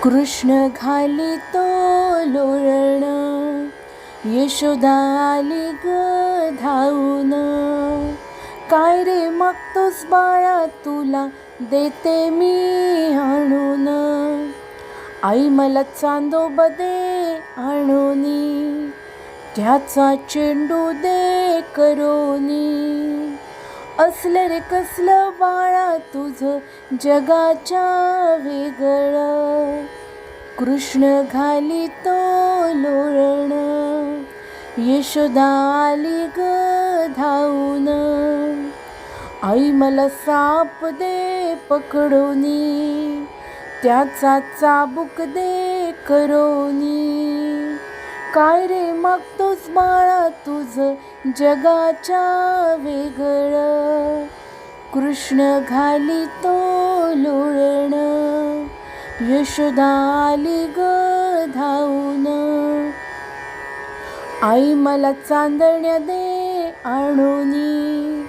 कृष्ण घालितो लोळण, यशोदा आली ग धावून. काय रे मागतोस बाळा, तुला देते मी आणून. आई मला चांदोबा दे आणूनी, त्याचा चेंडू दे करोनी. असलं रे कसलं बाळा तुझं जगाच्या वेगळं. कृष्ण घालितो लोळण, यशोदा आली ग धावून. आई मला साप दे पकडोनी, त्याचा चाबूक दे करोनी. काय रे मागतोस बाळा तुझं जगाच्या वेगळं. कृष्ण घालितो लोळण, यशोदा आली ग धावून. आई मला चांदण्या दे आणूनी,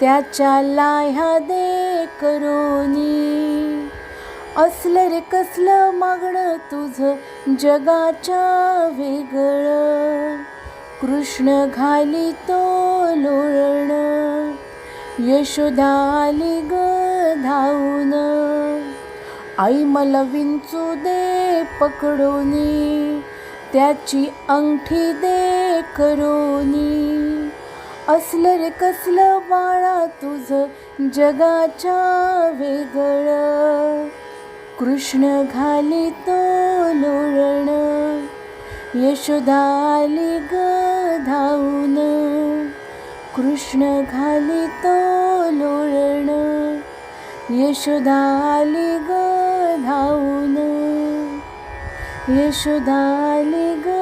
त्याच्या लाह्या दे करोनी. असलं रे कसलं मागणं तुझं जगाच्या वेगळं. कृष्ण घालितो लोळण, यशोदा आली ग धावून. आई मला विंचू दे पकडोनी, त्याची अंगठी दे करोनी. असलं रे कसलं बाळा तुझं जगाच्या वेगळं. कृष्ण घालितो लोळण, यशोदा आली ग धावून. कृष्ण घालितो लोळण, यशोदा आली ग धावून. यशोदा आली ग